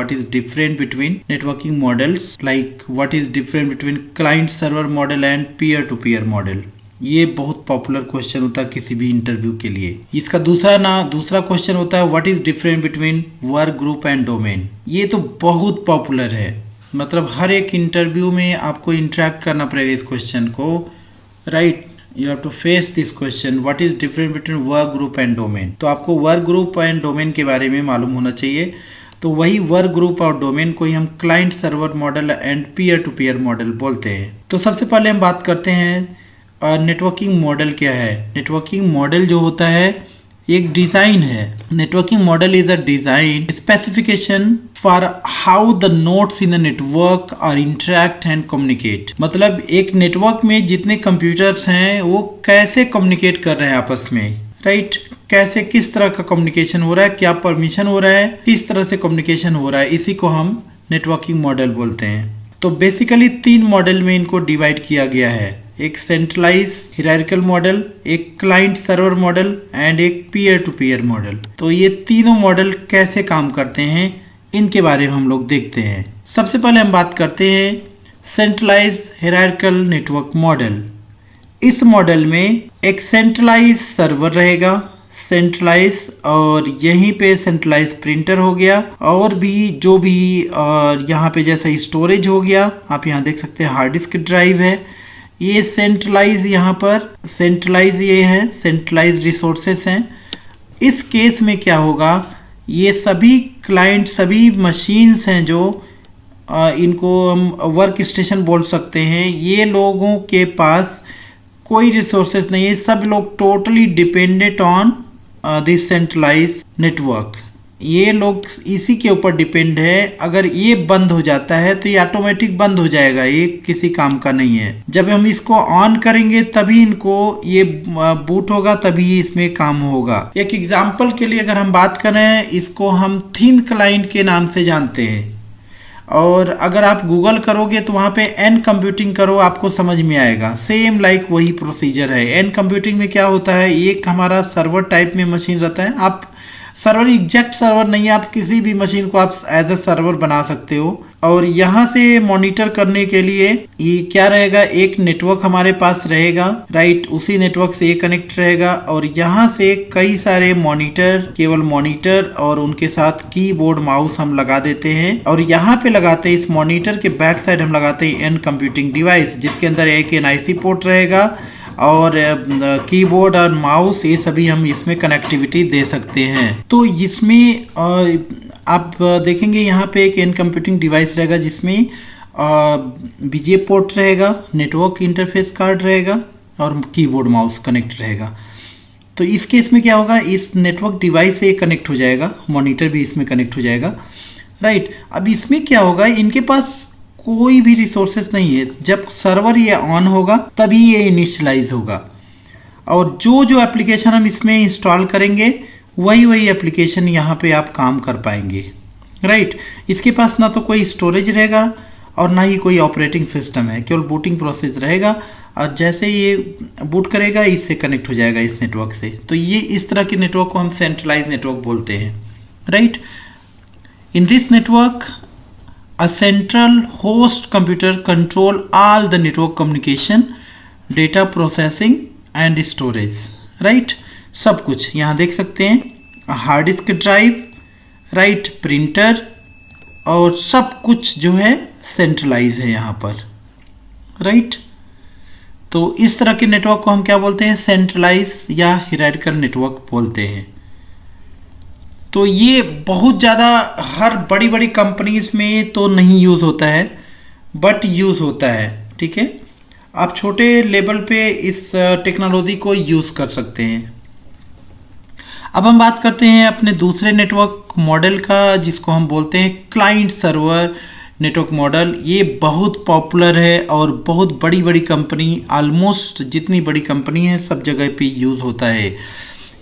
What is different between networking models, like what is different between client server model and peer to peer model. ये बहुत popular question होता है किसी भी interview के लिए। इसका दूसरा क्वेश्चन होता है what is different between work group and domain. ये तो बहुत पॉपुलर है, मतलब हर एक इंटरव्यू में आपको इंटरेक्ट करना पड़ेगा इस क्वेश्चन को, right. You have to face this question what is different between work group and domain. तो आपको वर्क ग्रुप एंड डोमेन के बारे में मालूम होना चाहिए। तो वही वर्क ग्रुप और डोमेन को ही हम client server model and peer to peer model बोलते हैं। तो सबसे पहले हम बात करते हैं नेटवर्किंग मॉडल क्या है। नेटवर्किंग मॉडल जो होता है एक डिजाइन है। Networking model is a design specification for how the nodes in the network are interact and communicate. मतलब एक नेटवर्क में जितने कंप्यूटर्स हैं वो कैसे कम्युनिकेट कर रहे हैं आपस में, राइट। कैसे किस तरह का कम्युनिकेशन हो रहा है, क्या परमिशन हो रहा है, किस तरह से कम्युनिकेशन हो रहा है, इसी को हम नेटवर्किंग मॉडल बोलते हैं। तो बेसिकली 3 मॉडल में इनको डिवाइड किया गया है, एक सेंट्रलाइज हायरार्किकल मॉडल, एक क्लाइंट सर्वर मॉडल एंड एक पीयर टू पीयर मॉडल। तो ये तीनों मॉडल कैसे काम करते हैं इनके बारे में हम लोग देखते हैं। सबसे पहले हम बात करते हैं सेंट्रलाइज हायरार्किकल नेटवर्क मॉडल। इस मॉडल में एक सेंट्रलाइज सर्वर रहेगा, सेंट्रलाइज, और यहीं पे सेंट्रलाइज प्रिंटर हो गया, और भी जो भी यहाँ पे जैसे स्टोरेज हो गया, आप यहाँ देख सकते हैं हार्ड डिस्क ड्राइव है। ये सेंट्रलाइज, यहाँ पर सेंट्रलाइज ये है, सेंट्रलाइज रिसोर्सेस हैं। इस केस में क्या होगा, ये सभी क्लाइंट, सभी मशीन्स हैं जो इनको हम वर्क स्टेशन बोल सकते हैं, ये लोगों के पास कोई रिसोर्सेस नहीं है। सब लोग totally dependent on this centralise network. ये लोग इसी के ऊपर डिपेंड है। अगर ये बंद हो जाता है तो ये ऑटोमेटिक बंद हो जाएगा, ये किसी काम का नहीं है। जब हम इसको ऑन करेंगे तभी इनको ये बूट होगा, तभी इसमें काम होगा। एक एग्जांपल के लिए अगर हम बात करें, इसको हम थिन क्लाइंट के नाम से जानते हैं, और अगर आप गूगल करोगे तो वहाँ पे एन कंप्यूटिंग करो, आपको समझ में आएगा। सेम लाइक वही प्रोसीजर है। एन कंप्यूटिंग में क्या होता है, एक हमारा सर्वर टाइप में मशीन रहता है। आप सर्वर एग्जैक्ट सर्वर नहीं है, आप किसी भी मशीन को आप एज अ सर्वर बना सकते हो। और यहाँ से मॉनिटर करने के लिए ये क्या रहेगा, एक नेटवर्क हमारे पास रहेगा, राइट। उसी नेटवर्क से ये कनेक्ट रहेगा, और यहाँ से कई सारे मॉनिटर, केवल मॉनिटर और उनके साथ कीबोर्ड माउस हम लगा देते हैं। और यहाँ पे लगाते हैं, इस मॉनिटर के बैक साइड हम लगाते हैं एन कंप्यूटिंग डिवाइस, जिसके अंदर एक एनआईसी पोर्ट रहेगा, और कीबोर्ड और माउस, ये सभी हम इसमें कनेक्टिविटी दे सकते हैं। तो इसमें आप देखेंगे यहाँ पे एक एन कंप्यूटिंग डिवाइस रहेगा, जिसमें बीजे पोर्ट रहेगा, नेटवर्क इंटरफेस कार्ड रहेगा, और कीबोर्ड माउस कनेक्ट रहेगा। तो इस केस में क्या होगा, इस नेटवर्क डिवाइस से कनेक्ट हो जाएगा, मॉनिटर भी इसमें कनेक्ट हो जाएगा, राइट। अब इसमें क्या होगा, इनके पास कोई भी रिसोर्सेस नहीं है। जब सर्वर ये ऑन होगा तभी ये इनिशियलाइज होगा, और जो जो एप्लीकेशन हम इसमें इंस्टॉल करेंगे वही एप्लीकेशन यहाँ पे आप काम कर पाएंगे, राइट। इसके पास ना तो कोई स्टोरेज रहेगा और ना ही कोई ऑपरेटिंग सिस्टम है, केवल बूटिंग प्रोसेस रहेगा, और जैसे ये बूट करेगा इससे कनेक्ट हो जाएगा इस नेटवर्क से। तो ये इस तरह के नेटवर्क को हम सेंट्रलाइज नेटवर्क बोलते हैं, right. In this network a central host computer control all the network communication, data processing and storage, right। सब कुछ यहाँ देख सकते हैं, hard disk drive, right, printer, और सब कुछ जो है सेंट्रलाइज है यहाँ पर, राइट। तो इस तरह के नेटवर्क को हम क्या बोलते हैं, सेंट्रलाइज या हायरार्किकल नेटवर्क बोलते हैं। तो ये बहुत ज़्यादा हर बड़ी बड़ी कंपनीज में तो नहीं यूज़ होता है, बट यूज़ होता है, ठीक है। आप छोटे लेवल पे इस टेक्नोलॉजी को यूज़ कर सकते हैं। अब हम बात करते हैं अपने दूसरे नेटवर्क मॉडल का, जिसको हम बोलते हैं क्लाइंट सर्वर नेटवर्क मॉडल। ये बहुत पॉपुलर है और बहुत बड़ी बड़ी कंपनी, ऑलमोस्ट जितनी बड़ी कंपनी है सब जगह पे यूज़ होता है।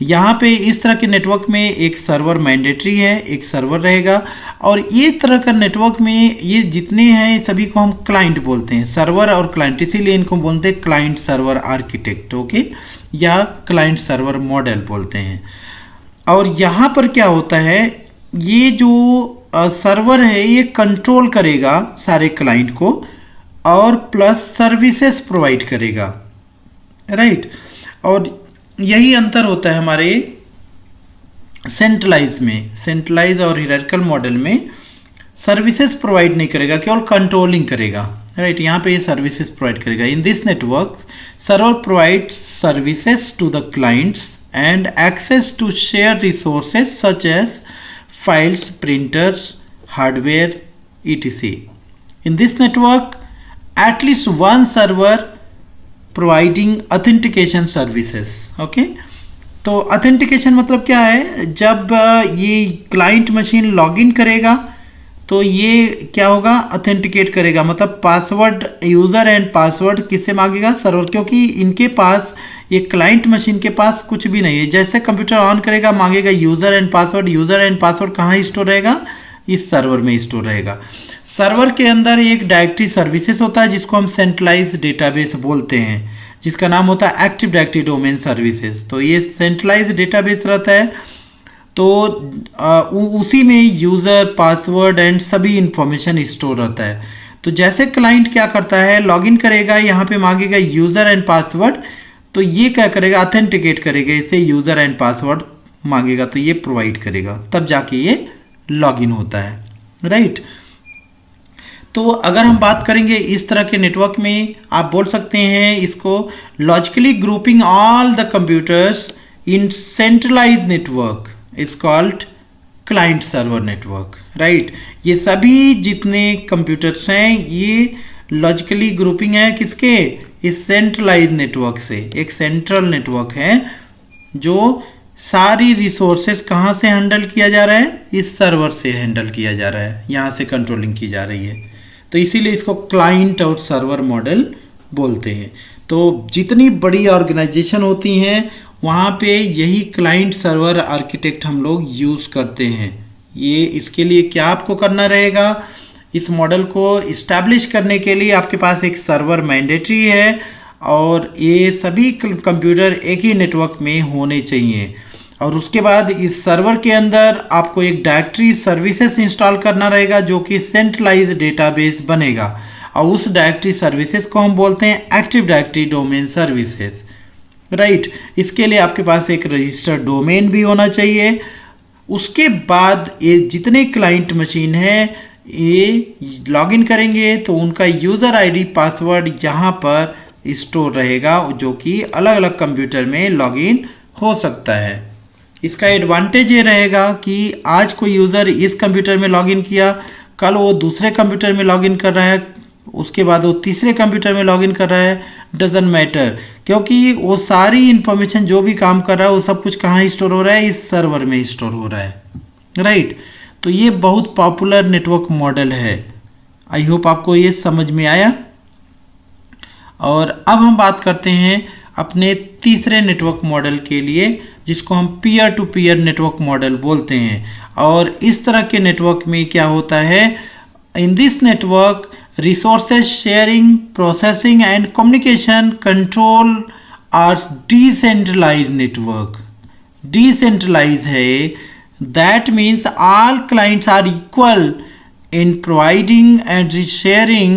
यहाँ पे इस तरह के नेटवर्क में एक सर्वर मैंडेटरी है, एक सर्वर रहेगा, और ये तरह का नेटवर्क में ये जितने हैं सभी को हम क्लाइंट बोलते हैं, सर्वर और क्लाइंट, इसीलिए इनको बोलते हैं क्लाइंट सर्वर आर्किटेक्ट, ओके, या क्लाइंट सर्वर मॉडल बोलते हैं। और यहाँ पर क्या होता है, ये जो सर्वर है ये कंट्रोल करेगा सारे क्लाइंट को और प्लस सर्विसेज प्रोवाइड करेगा, राइट। और यही अंतर होता है हमारे सेंट्रलाइज में। सेंट्रलाइज और हायरार्किकल मॉडल में सर्विसेज प्रोवाइड नहीं करेगा, केवल कंट्रोलिंग करेगा, राइट। यहाँ पे ये सर्विसेज प्रोवाइड करेगा। In this network server provide services to the clients and access to share resources such as files, printers, hardware, etc. In this network, at least one server providing authentication services. Okay? तो authentication मतलब क्या है? जब ये client machine login करेगा तो ये क्या होगा? ऑथेंटिकेट करेगा, मतलब पासवर्ड, यूज़र एंड पासवर्ड किससे मांगेगा? सर्वर, क्योंकि इनके पास, ये क्लाइंट मशीन के पास कुछ भी नहीं है। जैसे कंप्यूटर ऑन करेगा मांगेगा user and password. User and password कहाँ स्टोर रहेगा? इस सर्वर में स्टोर रहेगा। सर्वर के अंदर एक डायरेक्टरी सर्विसेज होता है जिसको हम सेंट्रलाइज डेटाबेस बोलते हैं, जिसका नाम होता है एक्टिव डायरेक्टरी डोमेन सर्विसेज। तो ये सेंट्रलाइज डेटाबेस रहता है, तो उसी में यूज़र, पासवर्ड एंड सभी इंफॉर्मेशन स्टोर रहता है। तो जैसे क्लाइंट क्या करता है, लॉगिन करेगा, यहाँ पे मांगेगा यूज़र एंड पासवर्ड, तो ये क्या करेगा? ऑथेंटिकेट करेगा, इसे यूज़र एंड पासवर्ड मांगेगा तो ये प्रोवाइड करेगा, तब जाके ये लॉगिन होता है, राइट। तो अगर हम बात करेंगे इस तरह के नेटवर्क में, आप बोल सकते हैं इसको logically grouping all the computers in centralise network is called client server network, right. ये सभी जितने कंप्यूटर्स हैं ये लॉजिकली ग्रुपिंग है किसके? इस सेंट्रलाइज नेटवर्क से। एक सेंट्रल नेटवर्क है जो सारी रिसोर्सेज कहाँ से हैंडल किया जा रहा है? इस सर्वर से हैंडल किया जा रहा है, यहाँ से कंट्रोलिंग की जा रही है। तो इसीलिए इसको क्लाइंट और सर्वर मॉडल बोलते हैं। तो जितनी बड़ी ऑर्गेनाइजेशन होती हैं वहाँ पे यही क्लाइंट सर्वर आर्किटेक्ट हम लोग यूज़ करते हैं। ये इसके लिए क्या आपको करना रहेगा? इस मॉडल को इस्टेब्लिश करने के लिए आपके पास एक सर्वर मैंडेटरी है और ये सभी कंप्यूटर एक ही नेटवर्क में होने चाहिए। और उसके बाद इस सर्वर के अंदर आपको एक डायरेक्टरी सर्विसेज इंस्टॉल करना रहेगा जो कि सेंट्रलाइज डेटाबेस बनेगा, और उस डायरेक्टरी सर्विसेज को हम बोलते हैं active directory domain services, right. इसके लिए आपके पास एक रजिस्टर्ड डोमेन भी होना चाहिए। उसके बाद ये जितने क्लाइंट मशीन है ये लॉगिन करेंगे तो उनका यूज़र आईडी, पासवर्ड यहाँ पर स्टोर रहेगा जो कि अलग अलग कंप्यूटर में लॉगिन हो सकता है। इसका एडवांटेज ये रहेगा कि आज कोई यूज़र इस कंप्यूटर में लॉगिन किया, कल वो दूसरे कंप्यूटर में लॉगिन कर रहा है, उसके बाद वो तीसरे कंप्यूटर में लॉगिन कर रहा है, डजंट मैटर, क्योंकि वो सारी इन्फॉर्मेशन जो भी काम कर रहा है वो सब कुछ कहाँ स्टोर हो रहा है? इस सर्वर में स्टोर हो रहा है, राइट। तो ये बहुत पॉपुलर नेटवर्क मॉडल है। आई होप आपको ये समझ में आया। और अब हम बात करते हैं अपने तीसरे नेटवर्क मॉडल के लिए जिसको हम peer to peer network model बोलते हैं। और इस तरह के नेटवर्क में क्या होता है? In this network resources sharing, processing and communication control are decentralised network. Decentralise है, that means all clients are equal in providing and sharing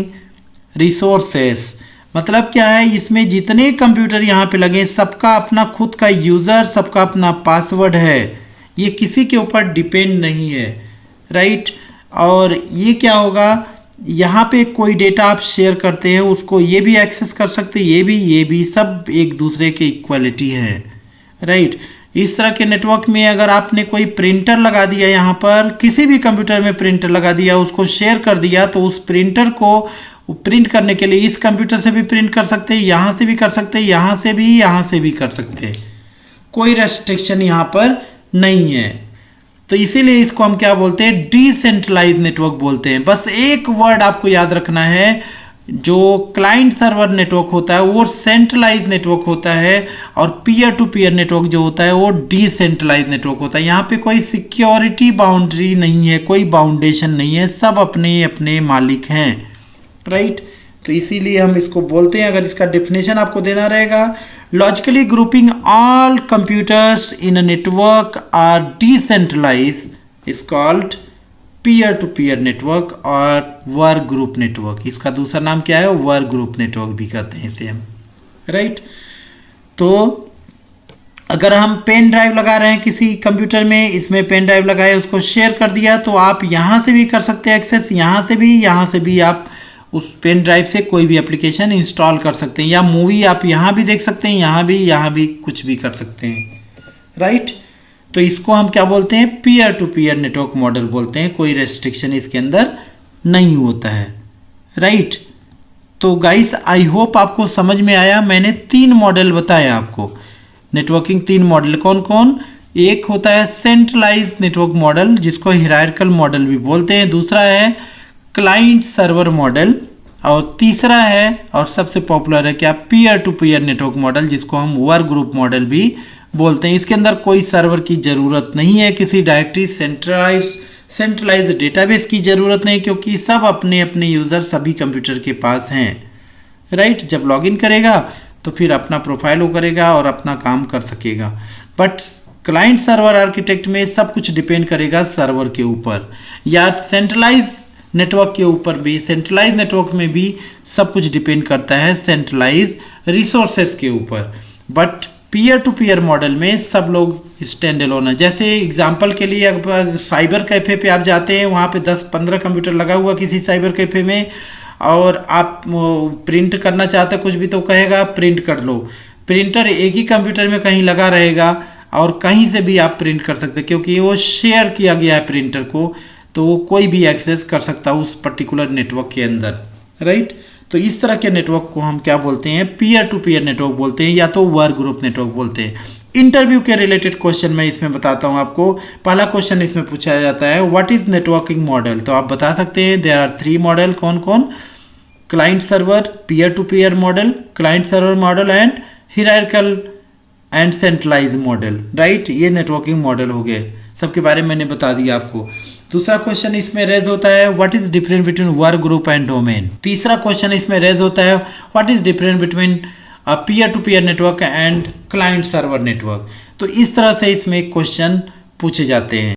resources। मतलब क्या है? इसमें जितने कंप्यूटर यहाँ पे लगे सबका अपना खुद का यूज़र, सबका अपना पासवर्ड है, ये किसी के ऊपर डिपेंड नहीं है, राइट। और ये क्या होगा? यहाँ पे कोई डेटा आप शेयर करते हैं उसको ये भी एक्सेस कर सकते हैं, ये भी सब एक दूसरे के इक्वलिटी है, राइट। इस तरह के नेटवर्क में अगर आपने कोई प्रिंटर लगा दिया, यहाँ पर किसी भी कंप्यूटर में प्रिंटर लगा दिया, उसको शेयर कर दिया, तो उस प्रिंटर को प्रिंट करने के लिए इस कंप्यूटर से भी प्रिंट कर सकते हैं, यहाँ से भी कर सकते हैं, यहाँ से भी कर सकते हैं, कोई रेस्ट्रिक्शन यहाँ पर नहीं है। तो इसीलिए इसको हम क्या बोलते हैं? डिसेंट्रलाइज नेटवर्क बोलते हैं। बस एक वर्ड आपको याद रखना है, जो क्लाइंट सर्वर नेटवर्क होता है वो सेंट्रलाइज नेटवर्क होता है और पीयर टू पीयर नेटवर्क जो होता है वो डिसेंट्रलाइज नेटवर्क होता है। यहाँ पे कोई सिक्योरिटी बाउंड्री नहीं है, कोई बाउंडेशन नहीं है, सब अपने अपने मालिक हैं, राइट। तो इसीलिए हम इसको बोलते हैं, अगर इसका डेफिनेशन आपको देना रहेगा, logically grouping all computers in a network are decentralise is called peer to peer network और वर्क ग्रुप नेटवर्क। इसका दूसरा नाम क्या है? वर्क ग्रुप नेटवर्क भी कहते हैं इसे हम, राइट। तो अगर हम पेन ड्राइव लगा रहे हैं किसी कंप्यूटर में, इसमें पेन ड्राइव लगाए, उसको शेयर कर दिया, तो आप यहाँ से भी कर सकते हैं एक्सेस, यहाँ से भी आप उस पेन ड्राइव से कोई भी एप्लीकेशन इंस्टॉल कर सकते हैं, या मूवी आप यहाँ भी देख सकते हैं, यहाँ भी कुछ भी कर सकते हैं, राइट। तो इसको हम क्या बोलते हैं? Peer to peer network model बोलते हैं। कोई रेस्ट्रिक्शन इसके अंदर नहीं होता है, राइट। तो गाइस आई होप आपको समझ में आया। मैंने 3 मॉडल बताया आपको नेटवर्किंग, 3 मॉडल कौन कौन? एक होता है सेंट्रलाइज्ड नेटवर्क मॉडल, जिसको हायरार्किकल मॉडल भी बोलते हैं। दूसरा है क्लाइंट सर्वर मॉडल, और तीसरा है और सबसे पॉपुलर है क्या? Peer to peer network model, जिसको हम वर्क ग्रुप मॉडल भी बोलते हैं। इसके अंदर कोई सर्वर की जरूरत नहीं है, किसी डायरेक्टरी सेंट्रलाइज्ड डेटाबेस की जरूरत नहीं, क्योंकि सब अपने अपने यूजर सभी कंप्यूटर के पास हैं, राइट। जब लॉगिन करेगा तो फिर अपना प्रोफाइल वो करेगा और अपना काम कर सकेगा। बट क्लाइंट सर्वर आर्किटेक्ट में सब कुछ डिपेंड करेगा सर्वर के ऊपर, या सेंट्रलाइज नेटवर्क के ऊपर भी। सेंट्रलाइज नेटवर्क में भी सब कुछ डिपेंड करता है सेंट्रलाइज रिसोर्सेस के ऊपर। But peer to peer model में सब लोग स्टैंड अलोन है। जैसे एग्जांपल के लिए अगर साइबर कैफे पे आप जाते हैं, वहाँ पे 10-15 कंप्यूटर लगा हुआ किसी साइबर कैफे में, और आप प्रिंट करना चाहते कुछ भी, तो कहेगा प्रिंट कर लो। प्रिंटर एक ही कंप्यूटर में कहीं लगा रहेगा और कहीं से भी आप प्रिंट कर सकते, क्योंकि वो शेयर किया गया है प्रिंटर को, तो वो कोई भी एक्सेस कर सकता है उस पर्टिकुलर नेटवर्क के अंदर, राइट। तो इस तरह के नेटवर्क को हम क्या बोलते हैं? पीयर टू पीयर नेटवर्क बोलते हैं, या तो वर्क ग्रुप नेटवर्क बोलते हैं। इंटरव्यू के रिलेटेड क्वेश्चन मैं इसमें बताता हूं आपको। पहला क्वेश्चन इसमें पूछा जाता है व्हाट इज नेटवर्किंग मॉडल। तो आप बता सकते हैं देयर आर 3 मॉडल, कौन कौन? Client server, peer to peer model, client server model and hierarchical and centralise model, right. ये नेटवर्किंग मॉडल हो गए, सबके बारे में मैंने बता दिया आपको। दूसरा क्वेश्चन इसमें रेज होता है what is difference between work group and domain. तीसरा क्वेश्चन इसमें रेज होता है what is difference between peer to peer network and client server network. तो इस तरह से इसमें क्वेश्चन पूछे जाते हैं।